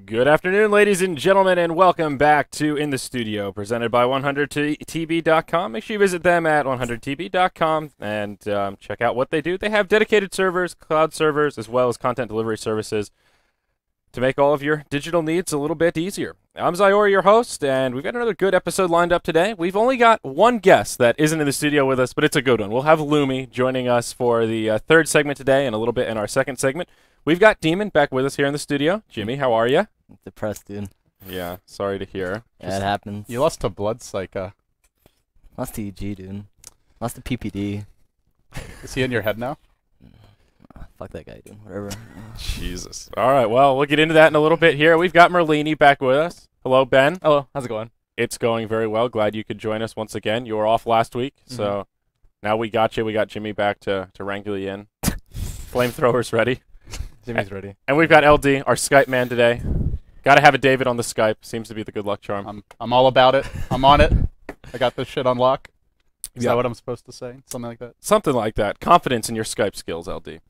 Good afternoon, ladies and gentlemen, and welcome back to In the Studio, presented by 100tb.com. Make sure you visit them at 100tb.com and check out what they do. They have dedicated servers, cloud servers, as well as content delivery services to make all of your digital needs a little bit easier. I'm Zyori, your host, and we've got another good episode lined up today. We've only got one guest that isn't in the studio with us, but it's a good one. We'll have Lumi joining us for the third segment today and a little bit in our second segment. We've got Demon back with us here in the studio. Jimmy, how are you? Depressed, dude. Yeah, sorry to hear. Yeah, it happens. You lost to Blood Psycho. Lost to EG, dude. Lost to PPD. Is he in your head now? Fuck that guy, dude. Whatever. Jesus. All right, well, we'll get into that in a little bit here. We've got Merlini back with us. Hello, Ben. Hello, how's it going? It's going very well. Glad you could join us once again. You were off last week, so now we got you. We got Jimmy back to wrangle you in. Flamethrowers ready. Jimmy's ready. And we've got LD, our Skype man today. Got to have a David on the Skype. Seems to be the good luck charm. I'm all about it. I'm on it. I got this shit on lock. Is that what I'm supposed to say? Something like that? Something like that. Confidence in your Skype skills, LD.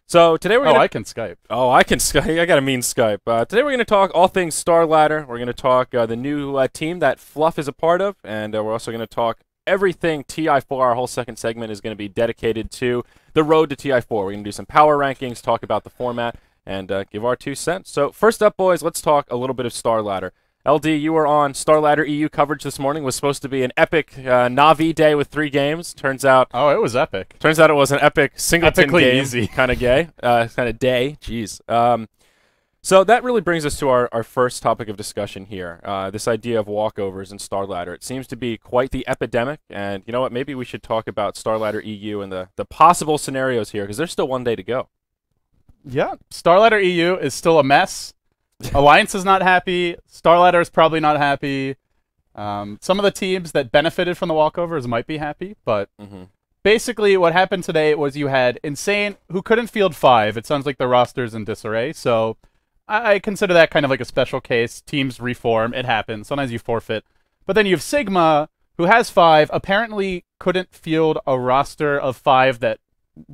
So today we're gonna... I can Skype. Oh, I can Skype. I got a mean Skype. Today we're going to talk all things StarLadder. We're going to talk the new team that Fluff is a part of, and we're also going to talk everything TI4. Our whole second segment is going to be dedicated to the road to TI4. We're going to do some power rankings, talk about the format, and give our 2 cents. So first up, boys, let's talk a little bit of StarLadder. LD, you were on StarLadder EU coverage this morning. It was supposed to be an epic Navi day with 3 games. Turns out... Oh, it was epic. Turns out it was an epic singleton Epically game easy. kind of day. Jeez. So that really brings us to our first topic of discussion here, this idea of walkovers in StarLadder. It seems to be quite the epidemic, and you know what? Maybe we should talk about StarLadder EU and the possible scenarios here, because there's still one day to go. Yeah. StarLadder EU is still a mess. Alliance is not happy. StarLadder is probably not happy. Some of the teams that benefited from the walkovers might be happy, but basically what happened today was you had Insane, who couldn't field 5. It sounds like the roster's in disarray, so I consider that kind of like a special case. Teams reform. It happens. Sometimes you forfeit. But then you have Sigma, who has 5, apparently couldn't field a roster of 5 that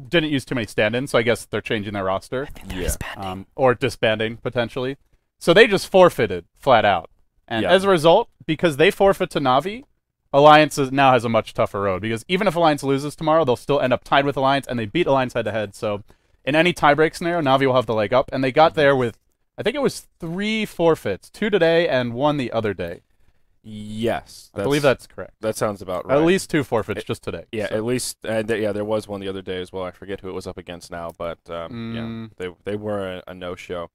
didn't use too many stand-ins, so I guess they're changing their roster. I think they're disbanding. Or disbanding, potentially. So they just forfeited, flat out. And as a result, because they forfeit to Navi, Alliance now has a much tougher road. Because even if Alliance loses tomorrow, they'll still end up tied with Alliance, and they beat Alliance head-to-head. So in any tiebreak scenario, Navi will have the leg up. And they got there with, I think it was 3 forfeits. 2 today and 1 the other day. Yes. I believe that's correct. That sounds about right. At least 2 forfeits just today. Yeah, so. at least, yeah, there was one the other day as well. I forget who it was up against now, but yeah, they were a no-show.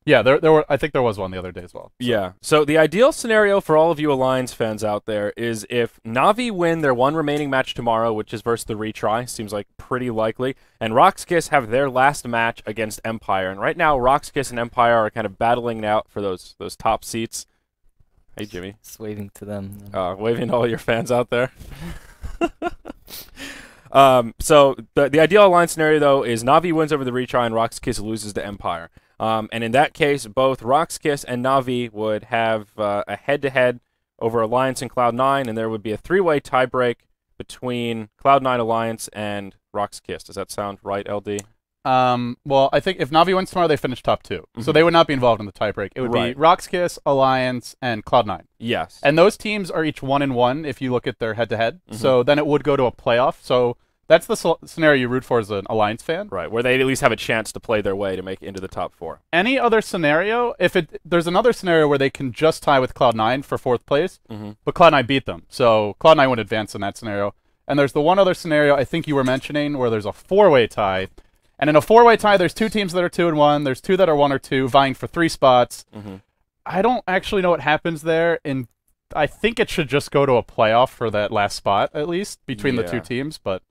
Yeah, there were. I think there was one the other day as well. So. Yeah. So the ideal scenario for all of you Alliance fans out there is if Navi win their one remaining match tomorrow, which is versus the retry, seems like pretty likely, and Roxkiss have their last match against Empire. And right now, Roxkiss and Empire are kind of battling out for those top seats. Hey, Jimmy. Just waving to them. Waving to all your fans out there. So the ideal Alliance scenario, though, is Navi wins over the retry and Roxkiss loses to Empire. And in that case, both Roxkiss and Navi would have a head-to-head over Alliance and Cloud9, and there would be a 3-way tiebreak between Cloud9 Alliance and Roxkiss. Does that sound right, LD? Well, I think if Navi wins tomorrow, they finish top 2. So they would not be involved in the tiebreak. It would be Roxkiss, Alliance, and Cloud9. Yes. And those teams are each 1-1 if you look at their head-to-head. So then it would go to a playoff. So that's the scenario you root for as an Alliance fan. Right, where they at least have a chance to play their way to make it into the top 4. Any other scenario, there's another scenario where they can just tie with Cloud9 for 4th place, but Cloud9 beat them. So Cloud9 would advance in that scenario. And there's the one other scenario I think you were mentioning where there's a 4-way tie. And in a 4-way tie, there's 2 teams that are 2-1. There's 2 that are 1 or 2, vying for 3 spots. I don't actually know what happens there. I think it should just go to a playoff for that last spot, at least, between the 2 teams. But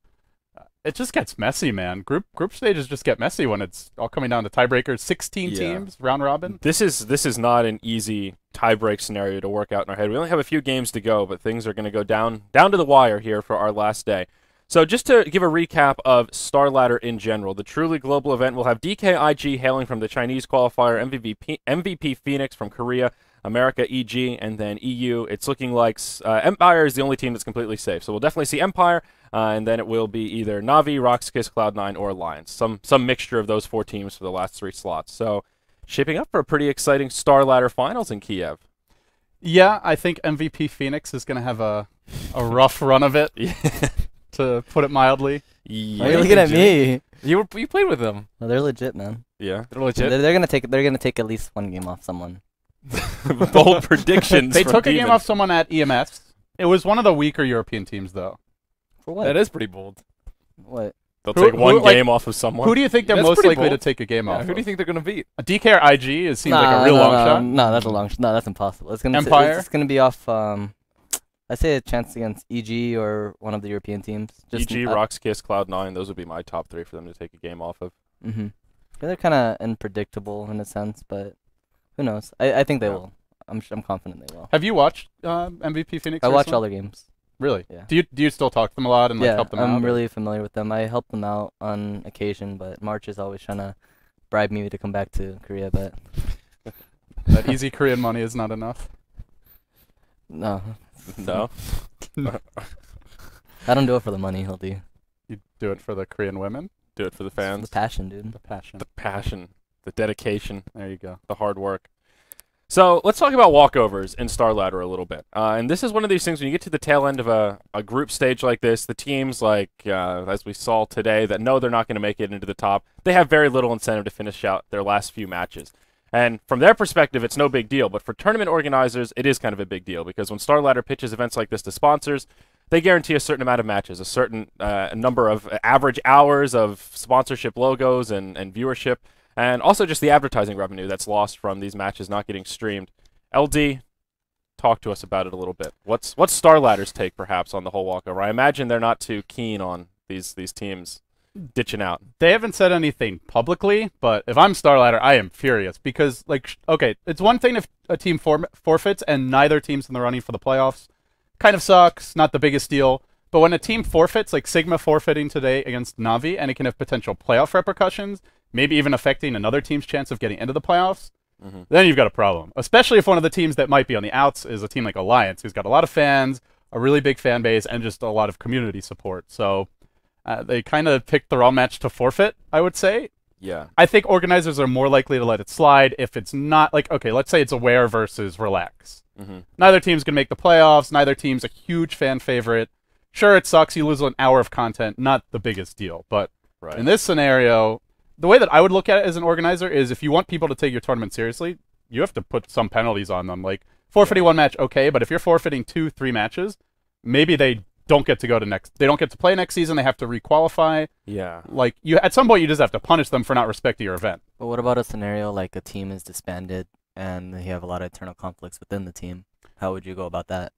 it just gets messy, man. Group stages just get messy when it's all coming down to tiebreakers. 16 teams, round robin. This is not an easy tiebreak scenario to work out in our head. We only have a few games to go, but things are going to go down to the wire here for our last day. So just to give a recap of StarLadder in general, the truly global event will have DKIG hailing from the Chinese qualifier, MVP Phoenix from Korea, America EG, and then EU. It's looking like Empire is the only team that's completely safe. So we'll definitely see Empire, and then it will be either Navi, Roxkiss, Cloud9, or Alliance. Some mixture of those four teams for the last three slots. So shaping up for a pretty exciting StarLadder finals in Kiev. Yeah, I think MVP Phoenix is going to have a rough run of it, to put it mildly. Why are you looking at me? You played with them. No, they're legit, man. Yeah, they're legit. They're gonna take at least one game off someone. Bold predictions. They from took a Demon. game off someone at EMS. It was one of the weaker European teams, though. For what? That is pretty bold. What? They'll take one like, game off of someone. Who do you think they're That's most pretty likely bold. to take a game off? Who do you think they're gonna beat? A DK or IG seems like a real long shot. No, that's a long shot. No, that's impossible. It's gonna Empire? It's gonna be off. I say a chance against EG or one of the European teams. EG, Rockskiss, Cloud9. Those would be my top 3 for them to take a game off of. Mm-hmm. They're kind of unpredictable in a sense, but who knows? I think they will. I'm confident they will. Have you watched MVP Phoenix? I watch all their games. Really? Yeah. Do you still talk to them a lot and like help them out? I'm really familiar with them. I help them out on occasion, but March is always trying to bribe me to come back to Korea. But that easy Korean money is not enough. No. No. I don't do it for the money, Hildy. You do it for the Korean women? Do it for the fans. The passion, dude. The passion. The passion. The dedication. There you go. The hard work. So let's talk about walkovers in StarLadder a little bit. And this is one of these things when you get to the tail end of a group stage like this, the teams like, as we saw today, that know they're not going to make it into the top, they have very little incentive to finish out their last few matches. And from their perspective, it's no big deal. But for tournament organizers, it is kind of a big deal because when StarLadder pitches events like this to sponsors, they guarantee a certain amount of matches, a certain number of average hours of sponsorship logos and viewership, and also just the advertising revenue that's lost from these matches not getting streamed. LD, talk to us about it a little bit. What's StarLadder's take, perhaps, on the whole walkover? I imagine they're not too keen on these teams ditching out. They haven't said anything publicly, but if I'm StarLadder, I am furious because, like, okay, it's one thing if a team forfeits and neither team's in the running for the playoffs. Kind of sucks, not the biggest deal. But when a team forfeits, like Sigma forfeiting today against Navi, and it can have potential playoff repercussions, maybe even affecting another team's chance of getting into the playoffs, then you've got a problem. Especially if one of the teams that might be on the outs is a team like Alliance, who's got a lot of fans, a really big fan base, and just a lot of community support. So they kind of picked the wrong match to forfeit, I would say. Yeah. I think organizers are more likely to let it slide if it's not, like, okay, let's say it's Aware versus Relax. Neither team's going to make the playoffs. Neither team's a huge fan favorite. Sure, it sucks. You lose an hour of content. Not the biggest deal. But in this scenario, the way that I would look at it as an organizer is if you want people to take your tournament seriously, you have to put some penalties on them. Like, forfeiting one match, okay, but if you're forfeiting 2-3 matches, maybe they don't get to go to they don't get to play next season. They have to requalify. Yeah. Like, at some point, you just have to punish them for not respecting your event. But what about a scenario like a team is disbanded and you have a lot of internal conflicts within the team? How would you go about that?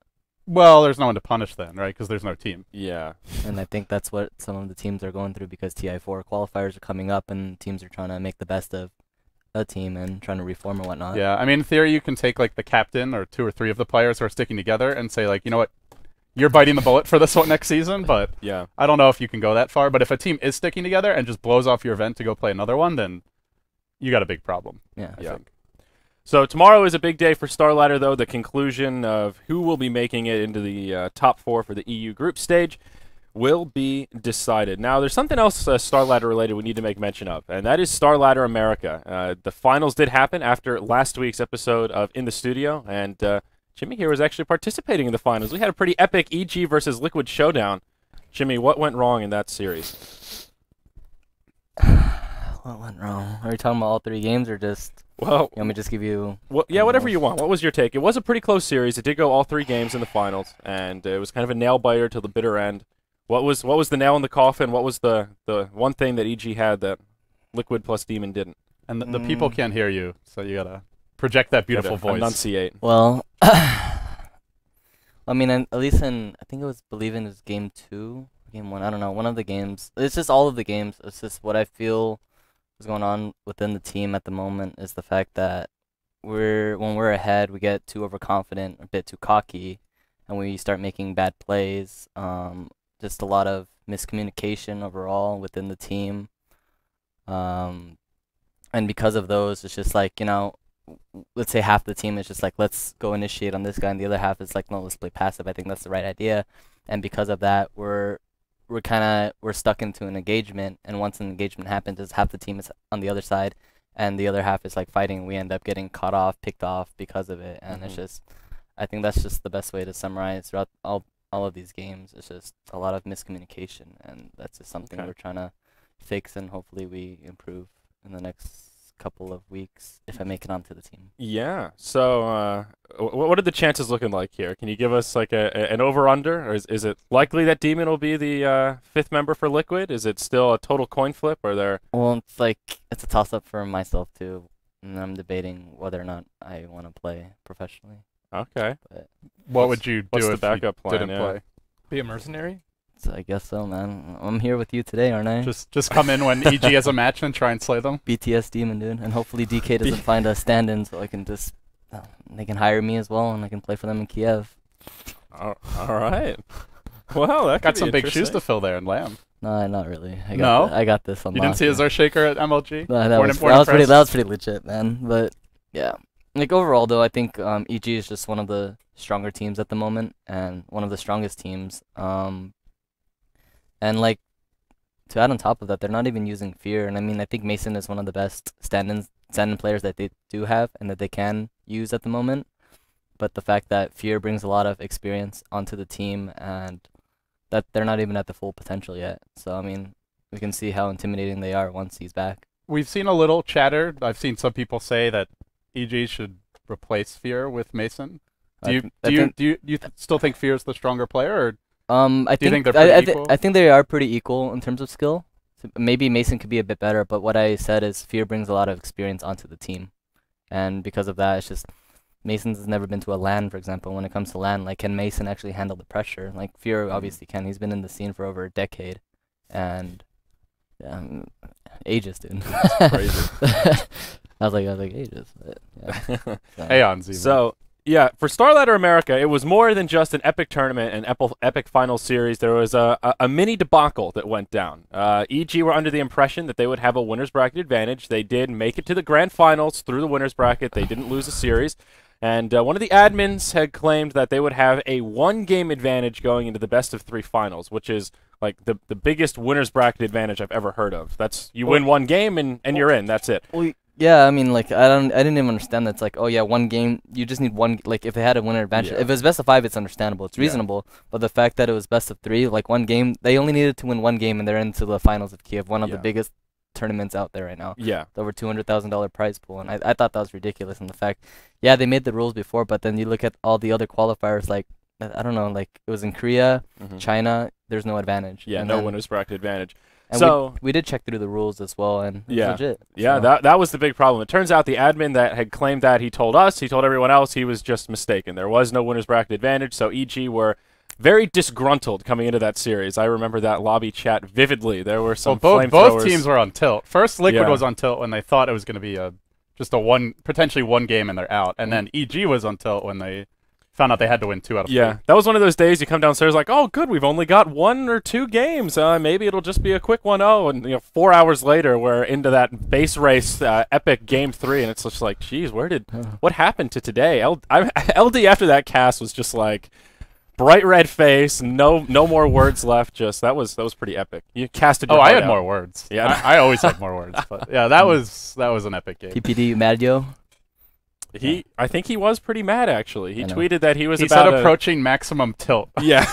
Well, there's no one to punish then, right? Because there's no team. Yeah. And I think that's what some of the teams are going through because TI4 qualifiers are coming up and teams are trying to make the best of a team and trying to reform and whatnot. Yeah, I mean, in theory, you can take, like, the captain or 2 or 3 of the players who are sticking together and say, like, you know what, you're biting the bullet for this one next season, but yeah, I don't know if you can go that far. But if a team is sticking together and just blows off your event to go play another one, then you got a big problem. Yeah. I think. So tomorrow is a big day for StarLadder, though, the conclusion of who will be making it into the top 4 for the EU group stage will be decided. Now, there's something else StarLadder related we need to make mention of, and that is StarLadder America. The finals did happen after last week's episode of In the Studio, and Jimmy here was actually participating in the finals. We had a pretty epic EG versus Liquid showdown. Jimmy, what went wrong in that series? What went wrong? Are you talking about all 3 games or just... Well, you want me to just give you... Well, yeah, whatever you want. What was your take? It was a pretty close series. It did go all 3 games in the finals, and it was kind of a nail-biter till the bitter end. What was the nail in the coffin? What was the one thing that EG had that Liquid plus Demon didn't? And the people can't hear you, so you gotta project that beautiful voice. Enunciate. Well, I mean, at least in... I think it was, believe in, it was game 2, game 1. I don't know. One of the games. It's just all of the games. It's just what I feel is going on within the team at the moment is the fact that when we're ahead, we get too overconfident, a bit too cocky, and we start making bad plays. Just a lot of miscommunication overall within the team. And because of those, it's just like, you know, let's say half the team is just like, let's go initiate on this guy, and the other half is like, no, let's play passive. I think that's the right idea. And because of that, we're stuck into an engagement, and once an engagement happens, is half the team is on the other side, and the other half is like fighting. We end up getting caught off, picked off because of it, and it's just, I think that's just the best way to summarize throughout all of these games. It's just a lot of miscommunication, and that's just something we're trying to fix, and hopefully we improve in the next couple of weeks if I make it onto the team. Yeah. So, what are the chances looking like here? Can you give us like an over/under, or is it likely that Demon will be the fifth member for Liquid? Is it still a total coin flip, or there? Well, it's a toss-up for myself too, and I'm debating whether or not I want to play professionally. Okay. But what would you do what's the if backup you plan? didn't play? Be a mercenary? so I guess so, man. I'm here with you today, aren't I? Just come in when EG has a match and try and slay them. BTS Demon, dude. And hopefully DK doesn't find a stand-in so I can just... they can hire me as well, and I can play for them in Kiev. All right. Well, that got some big shoes to fill there in Lamb. No, not really. I got this on You didn't see his Shaker at MLG? No, that was pretty legit, man. But yeah, like overall though, I think EG is just one of the stronger teams at the moment, and one of the strongest teams. And like to add on top of that, they're not even using Fear, and I mean I think Mason is one of the best stand-in players that they do have and that they can use at the moment. But the fact that Fear brings a lot of experience onto the team, and that they're not even at the full potential yet. So I mean, we can see how intimidating they are once he's back. We've seen a little chatter. I've seen some people say that EG should replace Fear with Mason. Do you still think Fear is the stronger player, or I think they're pretty equal? I think they are pretty equal in terms of skill. So maybe Mason could be a bit better, but what I said is Fear brings a lot of experience onto the team, and because of that, it's just Mason's never been to a LAN, for example. When it comes to LAN, like, can Mason actually handle the pressure? Like, Fear obviously can. He's been in the scene for over a decade, and ages, dude. That's crazy. I was like ages. But, yeah. Aeons even. So yeah, for StarLadder America, it was more than just an epic tournament, an epic final series. There was a mini debacle that went down. EG were under the impression that they would have a winner's bracket advantage. They did make it to the grand finals through the winner's bracket. They didn't lose a series. And one of the admins had claimed that they would have a one-game advantage going into the best-of-3 finals, which is like the biggest winner's bracket advantage I've ever heard of. That's you win one game and you're in. That's it. Well, yeah, I mean, like, I didn't even understand that. It's like, oh yeah, one game, you just need one. Like, if they had a winner advantage, if it was best of 5, it's understandable, it's reasonable. But the fact that it was best of 3, like one game, they only needed to win one game, and they're into the finals of Kiev, one of the biggest tournaments out there right now. Yeah, over $200,000 prize pool, and I thought that was ridiculous. And the fact, yeah, they made the rules before, but then you look at all the other qualifiers, like I don't know, like it was in Korea, China, there's no advantage. Yeah, and no winner's bracket advantage. And so we did check through the rules as well, and it was legit. Yeah, so. that was the big problem. It turns out the admin that had claimed that, he told everyone else he was just mistaken. There was no winner's bracket advantage, so EG were very disgruntled coming into that series. I remember that lobby chat vividly. There were some both teams were on tilt. First, Liquid was on tilt when they thought it was going to be potentially one game and they're out, and then EG was on tilt when they found out they had to win 2 out of 3. Yeah, that was one of those days you come downstairs like, oh, good, we've only got 1 or 2 games. Maybe it'll just be a quick 1-0. And 4 hours later, we're into that base race epic game 3, and it's just like, geez, what happened to today? LD after that cast was just like bright red face, no more words left. Just that was pretty epic. You casted. I had more words. Yeah, I always had more words. But yeah, that was an epic game. PPD Madio. I think he was pretty mad, actually. He tweeted that he said approaching maximum tilt. Yeah.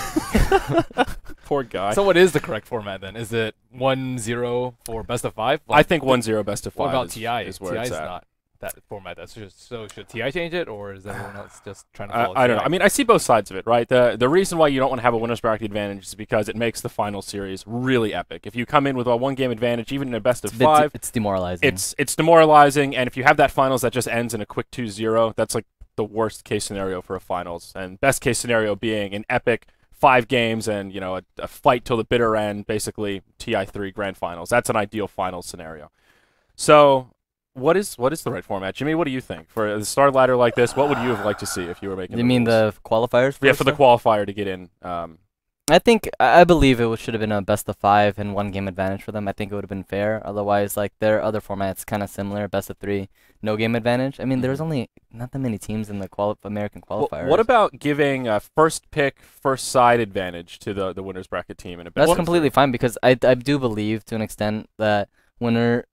Poor guy. So what is the correct format then? Is it 1-0 for best of 5? I think 1-0 best of 5. What about TI? Is where TI it's is at. not that format. So should TI change it, or is everyone else just trying to follow I don't TI? know. I mean, I see both sides of it, right? The reason why you don't want to have a winner's bracket advantage is because it makes the final series really epic. If you come in with a 1-game advantage, even in a best of 5, it's demoralizing. It's demoralizing, and if you have that finals that just ends in a quick 2-0, that's like the worst case scenario for a finals, and best case scenario being an epic 5 games and a fight till the bitter end, basically TI3 grand finals. That's an ideal finals scenario. So what is the right format, Jimmy? What do you think for a StarLadder like this? What would you have liked to see if you were making? You mean the qualifiers? Yeah, for the qualifier to get in. I believe it should have been a best of 5 and 1-game advantage for them. I think it would have been fair. Otherwise, like their other formats kind of similar, best of 3, no game advantage. I mean, there's only not that many teams in the American qualifiers. What about giving a first pick, first side advantage to the winners bracket team in a best? That's completely fine, because I do believe to an extent that when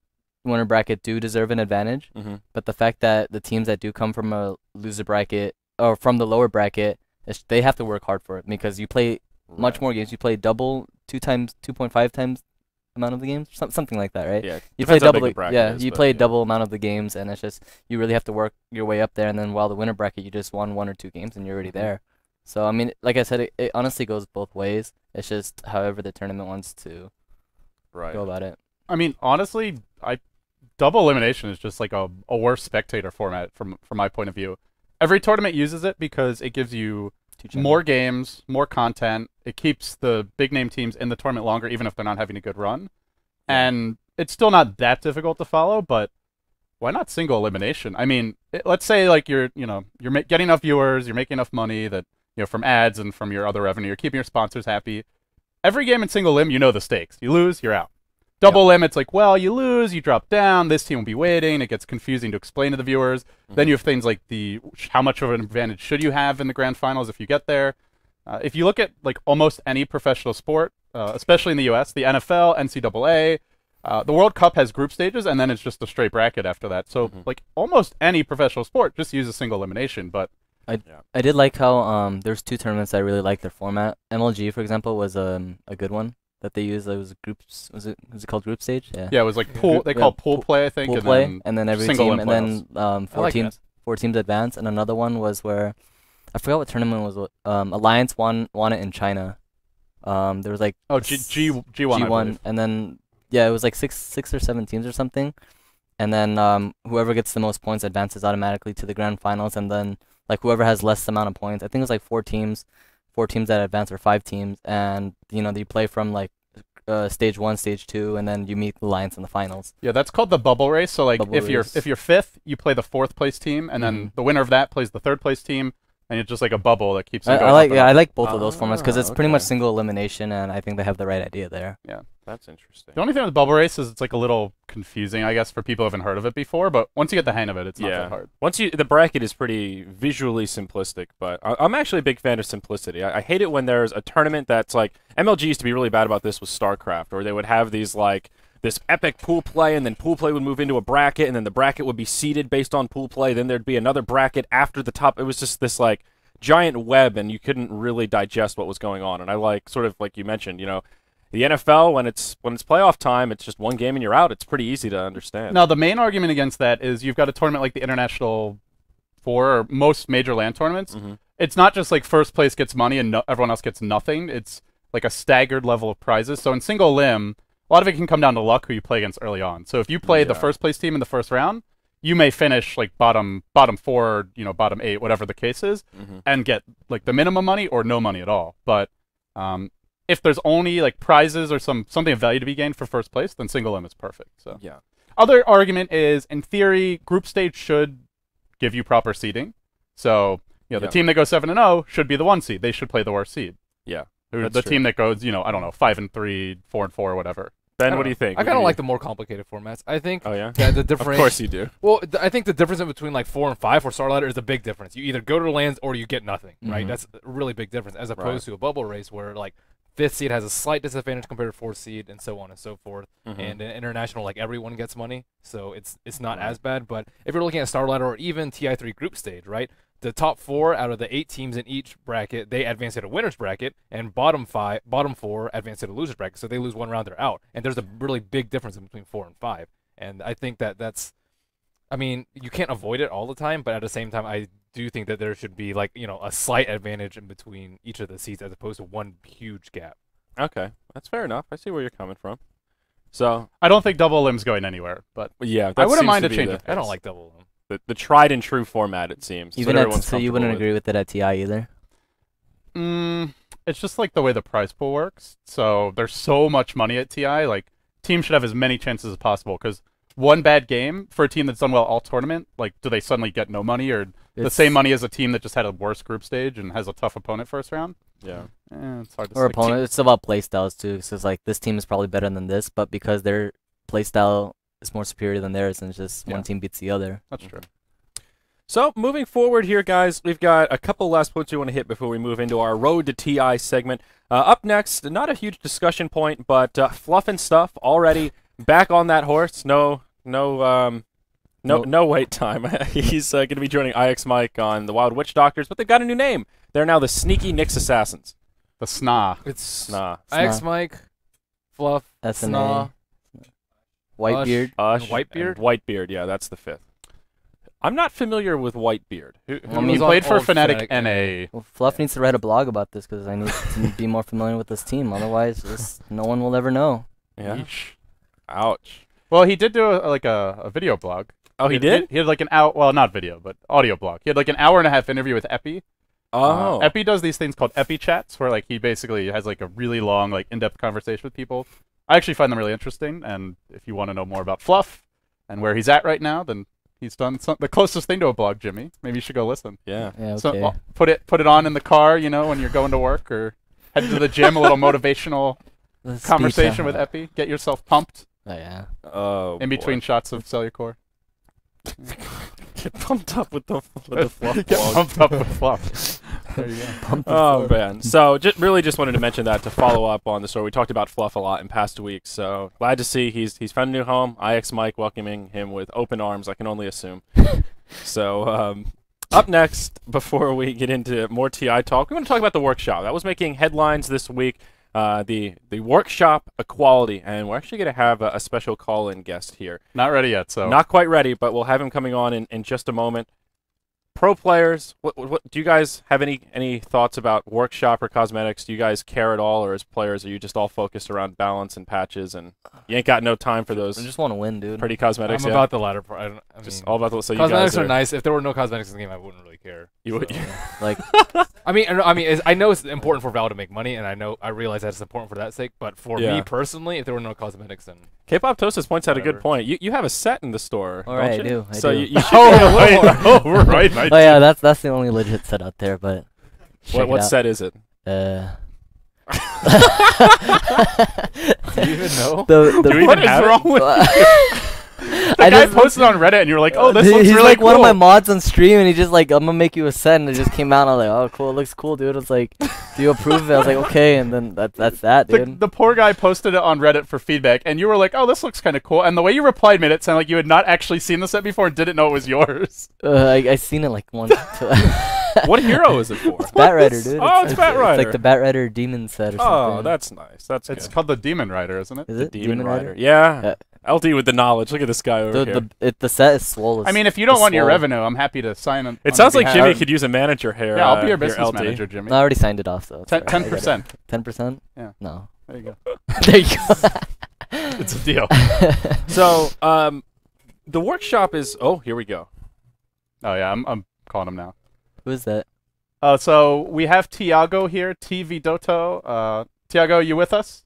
winner bracket do deserve an advantage. But the fact that the teams that do come from a loser bracket or from the lower bracket, they have to work hard for it because you play much more games. You play double, 2.5 times amount of the games, something like that, right? Yeah. You play double. You play double amount of the games, and it's just you really have to work your way up there. And then while the winner bracket, you just won 1 or 2 games and you're already there. So I mean, like I said, it honestly goes both ways. It's just however the tournament wants to go about it. I mean, honestly, double elimination is just like a worse spectator format from my point of view. Every tournament uses it because it gives you more games, more content. It keeps the big name teams in the tournament longer, even if they're not having a good run. And it's still not that difficult to follow, but why not single elimination? I mean, let's say like you're getting enough viewers, you're making enough money that from ads and from your other revenue, you're keeping your sponsors happy. Every game in single elim, you know the stakes. You lose, you're out. Double elim, it's like, well, you lose, you drop down, this team will be waiting. It gets confusing to explain to the viewers. Then you have things like how much of an advantage should you have in the grand finals if you get there. If you look at like almost any professional sport, especially in the U.S., the NFL, NCAA, the World Cup has group stages, and then it's just a straight bracket after that. So like almost any professional sport just uses single elimination. But I did like how there's 2 tournaments I really liked their format. MLG, for example, was a good one that they used. It was groups. Was it called group stage? Yeah. Yeah, it was like pool. They call pool play, I think. Pool play, and then every team, and then 4 teams. That. 4 teams advance. And another one was where I forgot what tournament was. Alliance won it in China. There was like G1, and then it was like 6 or 7 teams or something, and then whoever gets the most points advances automatically to the grand finals, and then like whoever has less amount of points. I think it was like 4 teams that advance, or 5 teams, and you play from like stage 1, stage 2, and then you meet the Alliance in the finals. Yeah, that's called the bubble race. So like if you're 5th, you play the 4th place team, and then the winner of that plays the 3rd place team, and it's just like a bubble that keeps. I like both of those formats because it's pretty much single elimination, and I think they have the right idea there. Yeah, that's interesting. The only thing with bubble race is it's like a little confusing, I guess, for people who haven't heard of it before. But once you get the hang of it, it's not that hard. The bracket is pretty visually simplistic, but I'm actually a big fan of simplicity. I hate it when there's a tournament that's like MLG used to be really bad about this with StarCraft, or they would have these like this epic pool play, and then pool play would move into a bracket, and then the bracket would be seeded based on pool play. Then there'd be another bracket after the top. It was just this like giant web, and you couldn't really digest what was going on. And I like, sort of like you mentioned, the NFL, when it's playoff time, it's just one game and you're out. It's pretty easy to understand. Now, the main argument against that is you've got a tournament like the International 4 or most major LAN tournaments. It's not just like first place gets money and everyone else gets nothing. It's like a staggered level of prizes. So in single elim, a lot of it can come down to luck who you play against early on. So if you play the first place team in the first round, you may finish like bottom 4, bottom 8, whatever the case is, and get like the minimum money or no money at all. But if there's only like prizes or something of value to be gained for first place, then single elim is perfect. So other argument is, in theory, group stage should give you proper seeding. So the team that goes 7-0 should be the 1 seed. They should play the worst seed. Yeah, the team that goes I don't know 5-3, 4-4, whatever. Ben, what do you think? I kind of like the more complicated formats. I think. Oh yeah. Yeah, the difference. Of course you do. Well, I think the difference between like 4 and 5 for StarLadder is a big difference. You either go to the lands or you get nothing, right? That's a really big difference, as opposed to a bubble race where like 5th seed has a slight disadvantage compared to 4th seed, and so on and so forth. And in international, like everyone gets money, so it's not as bad. But if you're looking at StarLadder or even TI3 group stage, right? The top 4 out of the 8 teams in each bracket, they advance to a winner's bracket, and bottom 4 advance to the loser's bracket. So they lose 1 round, they're out. And there's a really big difference between 4 and 5. And I think that's, I mean, you can't avoid it all the time, but at the same time, I do think that there should be like a slight advantage in between each of the seeds as opposed to one huge gap. Okay, that's fair enough. I see where you're coming from. So I don't think double elim's going anywhere, but yeah, I wouldn't mind a change. I don't like double elim. The tried and true format, it seems. So you wouldn't agree with it at TI either? It's just like the way the prize pool works. So there's so much money at TI. Like teams should have as many chances as possible, because one bad game for a team that's done well all tournament, like do they suddenly get no money, or the same money as a team that just had a worse group stage and has a tough opponent first round? Yeah. It's hard to say. Or opponent. It's about play styles too. So it's like this team is probably better than this, but because their play style is more superior than theirs, and it's just one team beats the other. That's true. So moving forward here, guys, we've got a couple last points we want to hit before we move into our Road to TI segment. Up next, not a huge discussion point, but Fluff and Stuff already back on that horse. No No wait time. He's going to be joining IX Mike on the Wild Witch Doctors, but they've got a new name. They're now the Sneaky Nyx Assassins. The SNA. It's Nah. X Mike, Fluff, SNA, Whitebeard. Whitebeard? Whitebeard, yeah, that's the fifth. I'm not familiar with Whitebeard. He was played on for old Fnatic Fnatic. NA. Well, Fluff needs to write a blog about this because I need to be more familiar with this team. Otherwise, no one will ever know. Yeah. Yeesh. Ouch. Well, he did do a video blog. Oh, he did? He had like an hour, well, not video, but audio blog. He had like an hour and a half interview with Epi. Oh. Epi does these things called Epi chats, where like he basically has like a really long, like in-depth conversation with people. I actually find them really interesting, and if you want to know more about Fluff and where he's at right now, then he's done the closest thing to a blog, Jimmy. Maybe you should go listen. Yeah. Yeah, okay. So put it on in the car, you know, when you're going to work or head to the gym. A little motivational The speech, conversation with Epi. Get yourself pumped Oh yeah. Oh, in between boy. shots of Cellucor. Get pumped up with the Fluff Get blog. pumped up with Fluff. There you go. Pump the Oh floor. man! So just wanted to mention that to follow up on the story. We talked about Fluff a lot in past weeks, so glad to see he's found a new home. IX Mike welcoming him with open arms. I can only assume. So up next, before we get into more TI talk, we want to talk about the workshop that was making headlines this week. The workshop equality, and we're actually going to have a special call-in guest here. Not ready yet, so. Not quite ready, but we'll have him coming on in just a moment. Pro players, what do you guys have any thoughts about workshop or cosmetics? Do you guys care at all, or as players, are you just all focused around balance and patches, and you ain't got no time for those I just want to win, dude. pretty cosmetics? I'm yeah? about the latter part. I just mean, all about the so you cosmetics guys are nice. If there were no cosmetics in the game, I wouldn't really care. You would. Like, I mean, I know it's important for Valve to make money, and I realize that's important for that sake. But for Yeah. me personally, if there were no cosmetics, then K-pop Toastus points out a good Whatever. point. You have a set in the store. All don't right, I you? do, I So do. you should Oh, wait. Oh, right. oh yeah, that's the only legit set out there. But check what it out. set is it? do you even know? The Do you What even is have it? wrong with I The guy just posted on Reddit, and you're like, "Oh, this Dude, looks he's really like cool." one of my mods on stream, and he just like, I'm gonna make you a set, and it just came out. And I was like, oh, cool, it looks cool, dude. It's like, do you approve of it? I was like, okay, and then that's that, dude. The poor guy posted it on Reddit for feedback, and you were like, "Oh, this looks kind of cool." And the way you replied made it sound like you had not actually seen the set before and didn't know it was yours. I seen it like once. What hero is it for? Bat Rider, dude. Oh, it's Bat It's Rider. like the Bat Rider demon set or something. Oh, that's nice. That's It's good. called the Demon Rider, isn't it? Is The it Demon Rider. Yeah. LD with the knowledge. Look at this guy over here. The set is swole. I mean, if you don't it's want your swole. revenue, I'm happy to sign on. It on sounds your like behalf. Jimmy could use a manager here. Yeah, I'll be your here, business LD. manager, Jimmy. No, I already signed it off, so 10%. 10%? Yeah. No. There you go. There you go. It's a deal. So, the workshop is. Oh, here we go. Oh yeah, I'm calling him now. Who is that? So we have Tiago here, TV Doto. Tiago, you with us?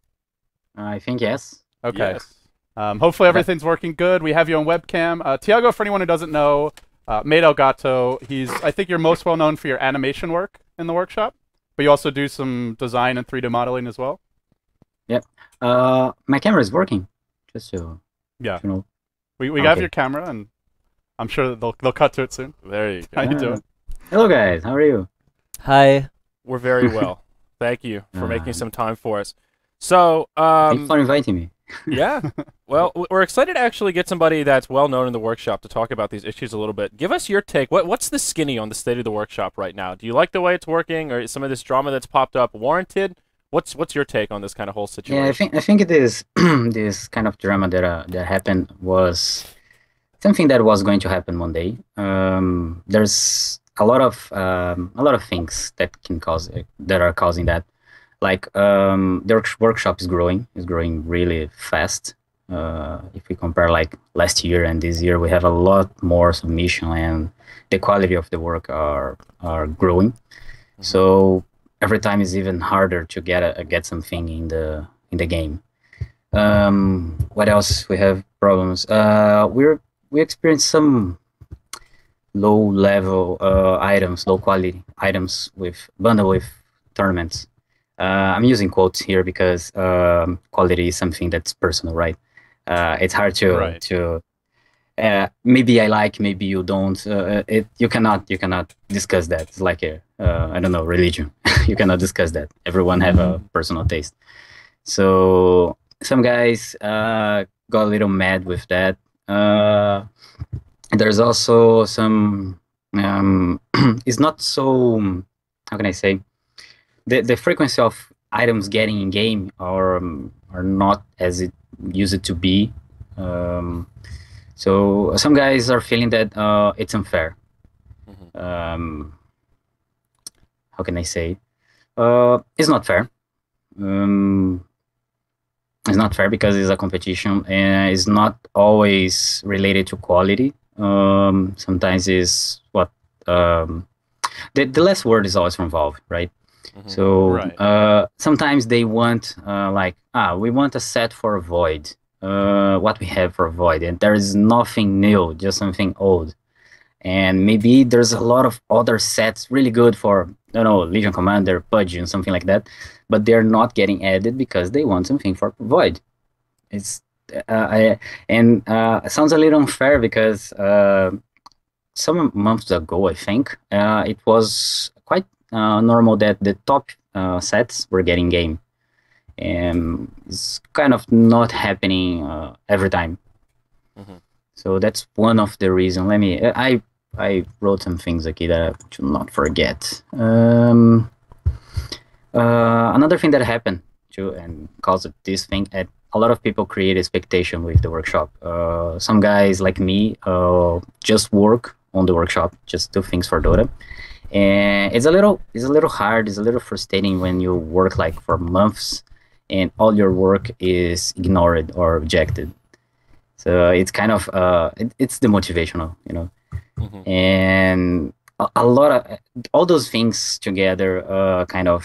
I think yes. Okay. Yes. Hopefully everything's working good. We have you on webcam. Tiago, for anyone who doesn't know, made Elgato. I think you're most well known for your animation work in the workshop, but you also do some design and 3D modeling as well. My camera is working. Just so Yeah. you know. We have Okay. your camera, and I'm sure that they'll cut to it soon. There you go. How you doing? Hello guys, how are you? Hi. We're very well. Thank you for making Um, some time for us. So, Thanks for inviting me. yeah. Well, we're excited to actually get somebody that's well known in the workshop to talk about these issues a little bit. Give us your take. What's the skinny on the state of the workshop right now? Do you like the way it's working, or is some of this drama that's popped up warranted? What's your take on this kind of whole situation? Yeah, I think it is this kind of drama that happened was something that was going to happen one day. There's a lot of things that can cause that are causing that. Like the workshop is growing really fast. If we compare like last year and this year, we have a lot more submission, and the quality of the work are growing. Mm-hmm. So every time is even harder to get something in the game. What else? We have problems. We experience some low level items, low quality items with bundle with tournaments. I'm using quotes here because quality is something that's personal, right? It's hard to maybe I like, maybe you don't. You cannot discuss that. It's like I don't know, religion. You cannot discuss that. Everyone have a personal taste. So some guys got a little mad with that. There's also some. It's not so. How can I say? The frequency of items getting in game are not as it used to be. So some guys are feeling that it's unfair. How can I say? It's not fair. It's not fair because it's a competition and it's not always related to quality. Sometimes it's what the last word is always from Valve, right? So sometimes they want we want a set for a Void. What we have for a Void, and there is nothing new, just something old. And maybe there's a lot of other sets really good for, I don't know, Legion Commander, Pudge, and something like that, but they're not getting added because they want something for Void. It's it sounds a little unfair because some months ago, I think, it was quite normal that the top sets were getting game. And it's kind of not happening every time. So that's one of the reasons. I wrote some things okay that I should not forget. Another thing that happened too and caused this thing, a lot of people create expectation with the workshop. Some guys like me just work on the workshop, just do things for Dota. And it's a little hard, it's a little frustrating when you work like for months and all your work is ignored or rejected. So it's kind of it's demotivational, you know. And a lot of all those things together kind of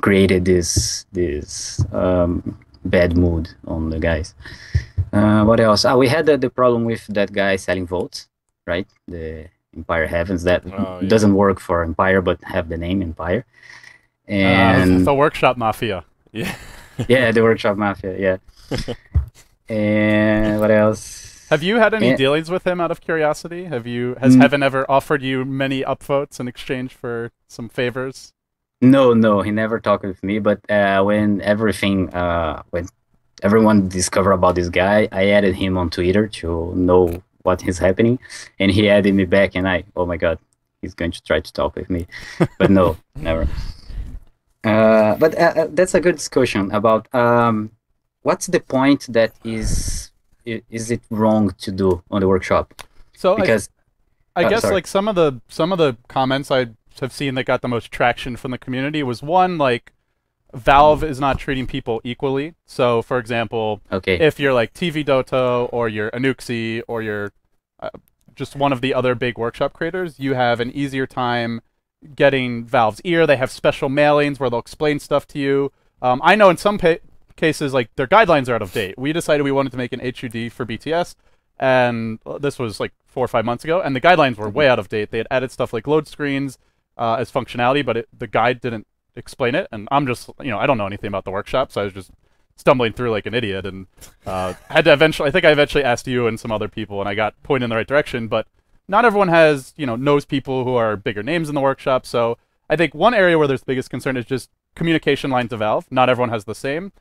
created this bad mood on the guys. What else? We had the problem with that guy selling votes, right? The Empire Heavens that doesn't work for Empire but have the name Empire. And the Workshop Mafia. Yeah. Yeah, the Workshop Mafia, yeah. And what else? Have you had any dealings with him out of curiosity? Has Heaven ever offered you many upvotes in exchange for some favors? No, he never talked with me, but when everyone discovered about this guy, I added him on Twitter to know what is happening, and he added me back, and oh my god, he's going to try to talk with me, but no, never. But that's a good discussion about what's the point that is it wrong to do on the workshop? So because I guess like some of the comments I have seen that got the most traction from the community was one, like Valve is not treating people equally. So for example, if you're like TV Dota or you're Anuxi or you're just one of the other big workshop creators, you have an easier time getting Valve's ear. They have special mailings where they'll explain stuff to you. I know in some cases, like their guidelines are out of date. We decided we wanted to make an HUD for BTS, and this was like 4 or 5 months ago, and the guidelines were way out of date. They had added stuff like load screens as functionality, but the guide didn't explain it, and I'm just, I don't know anything about the workshop, so I was just stumbling through like an idiot, and had to I think I eventually asked you and some other people, and I got pointed in the right direction, but not everyone has, knows people who are bigger names in the workshop, so I think one area where there's the biggest concern is just communication line to Valve. Not everyone has the same.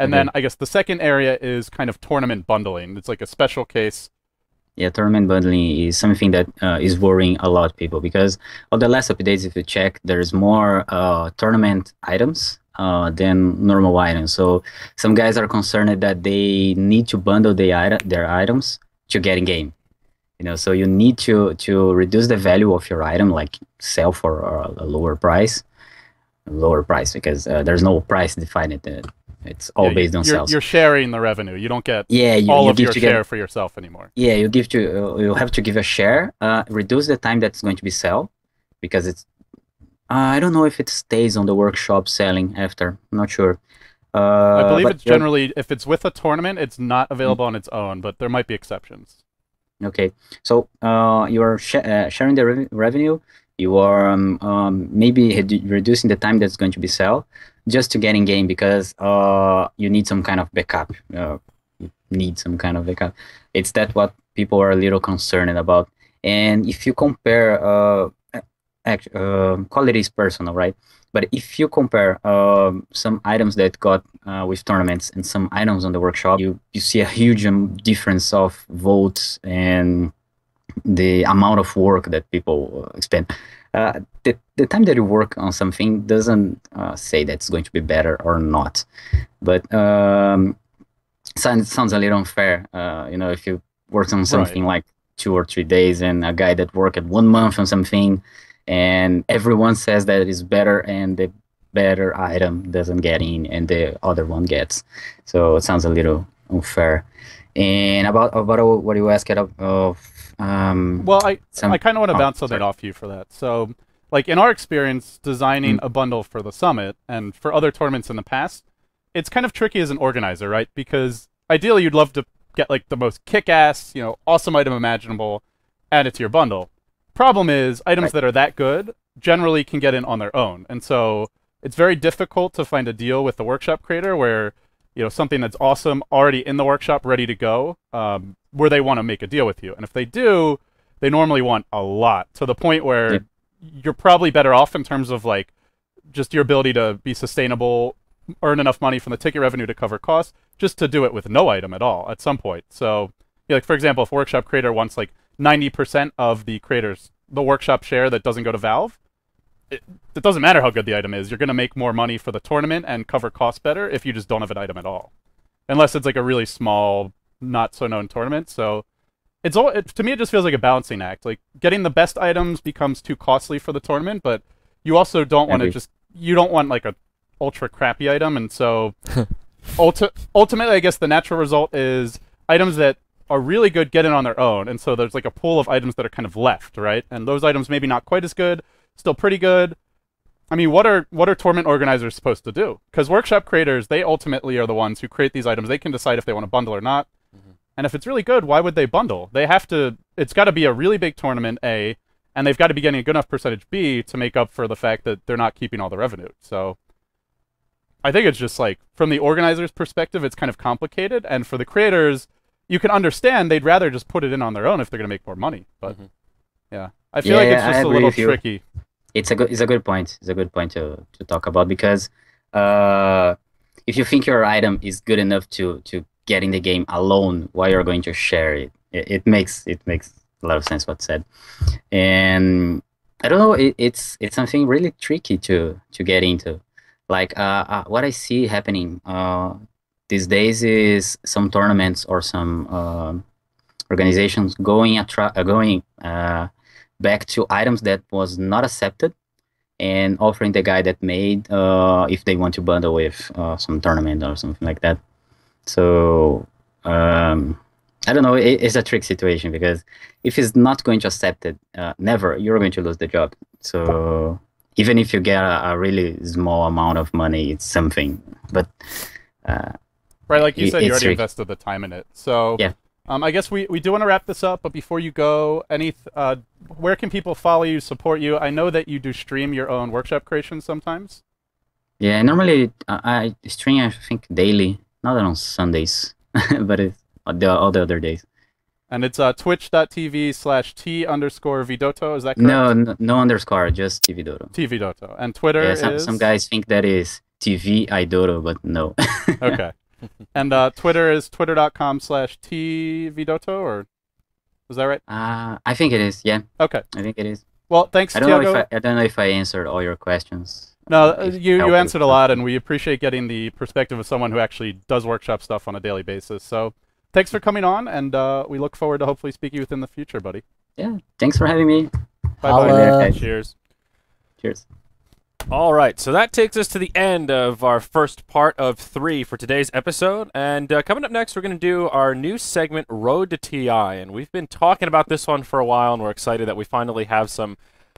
And then I guess the second area is kind of tournament bundling. It's like a special case. Yeah, tournament bundling is something that is worrying a lot of people because on the last updates, if you check, there's more tournament items than normal items. So some guys are concerned that they need to bundle their items to get in game. So you need to reduce the value of your item, like sell for a lower price because there's no price defined. It's all based on sales. You're sharing the revenue. You don't get all of your share for yourself anymore. Yeah, you have to give a share. Reduce the time that's going to be sell, because it's. I don't know if it stays on the workshop selling after. I'm not sure. I believe it's generally, if it's with a tournament, it's not available on its own, but there might be exceptions. Okay, so you are sharing the revenue. You are maybe reducing the time that's going to be sell just to get in game because you need some kind of backup. It's that what people are a little concerned about. And if you compare, quality is personal, right? But if you compare some items that got with tournaments and some items on the workshop, you see a huge difference of votes and the amount of work that people spend. The time that you work on something doesn't say that's going to be better or not. But sounds a little unfair. If you work on something like 2 or 3 days and a guy that worked 1 month on something and everyone says that it is better and the better item doesn't get in and the other one gets. So it sounds a little unfair. And about what you asked of well, I kind of want to bounce something off you for that. So, like in our experience designing a bundle for the summit and for other tournaments in the past, it's kind of tricky as an organizer, right? Because ideally you'd love to get like the most kick-ass, awesome item imaginable, add it to your bundle. Problem is, items that are that good generally can get in on their own, and so it's very difficult to find a deal with the workshop creator where something that's awesome already in the workshop ready to go, where they want to make a deal with you. And if they do, they normally want a lot, to the point where you're probably better off in terms of like just your ability to be sustainable, earn enough money from the ticket revenue to cover costs, just to do it with no item at all at some point. So like for example, if workshop creator wants like 90% of the workshop share that doesn't go to Valve, it doesn't matter how good the item is. You're going to make more money for the tournament and cover costs better if you just don't have an item at all, unless it's like a really small, not so known tournament. So to me, it just feels like a balancing act. Like getting the best items becomes too costly for the tournament, but you also don't want to you don't want like a ultra crappy item. And so ultimately, I guess the natural result is items that are really good get in on their own. And so there's like a pool of items that are kind of left, right? And those items maybe not quite as good, still pretty good. I mean, what are tournament organizers supposed to do? Because workshop creators, they ultimately are the ones who create these items. They can decide if they want to bundle or not. And if it's really good, why would they bundle? They have to, it's got to be a really big tournament, A, and they've got to be getting a good enough percentage, B, to make up for the fact that they're not keeping all the revenue. So I think it's just like, from the organizer's perspective, it's kind of complicated. And for the creators, you can understand they'd rather just put it in on their own if they're going to make more money. But yeah, I feel like it's just a little tricky. It's a good point. It's a good point to talk about, because if you think your item is good enough to get in the game alone, why you're going to share it? It makes a lot of sense what said. And I don't know, it's something really tricky to get into. Like what I see happening these days is some tournaments or some organizations going back to items that was not accepted and offering the guy that made if they want to bundle with some tournament or something like that. So I don't know, it's a trick situation, because if it's not going to accept it, never, you're going to lose the job. So even if you get a really small amount of money, it's something. But right, like you said, you already invested the time in it. So yeah. I guess we do want to wrap this up, but before you go, where can people follow you, support you? I know that you do stream your own workshop creations sometimes. Yeah, normally I stream, I think, daily, not on Sundays, but it's all the other days. And it's twitch.tv/T_Vidoto, is that correct? No underscore, just TVDoto. TVDoto. And Twitter is? Some guys think that is TVIDoto, but no. Okay. And Twitter is twitter.com/TVDoto, or is that right? I think it is, yeah. Okay. I think it is. Well, thanks, Thiago. I don't know if I answered all your questions. No, you answered a lot, and we appreciate getting the perspective of someone who actually does workshop stuff on a daily basis. So thanks for coming on, and we look forward to hopefully speaking with you in the future, buddy. Yeah, thanks for having me. Bye-bye. Cheers. Cheers. All right, so that takes us to the end of our first part of 3 for today's episode. And coming up next, we're going to do our new segment, Road to TI. And we've been talking about this one for a while, and we're excited that we finally have some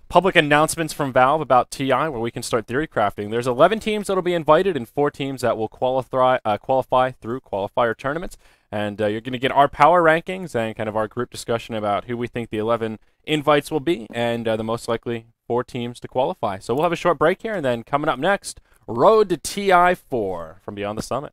public announcements from Valve about TI where we can start theory crafting. There's 11 teams that will be invited and 4 teams that will qualify through qualifier tournaments. And you're going to get our power rankings and kind of our group discussion about who we think the 11 invites will be and the most likely 4 teams to qualify. So we'll have a short break here, and then coming up next, Road to TI 4 from Beyond the Summit.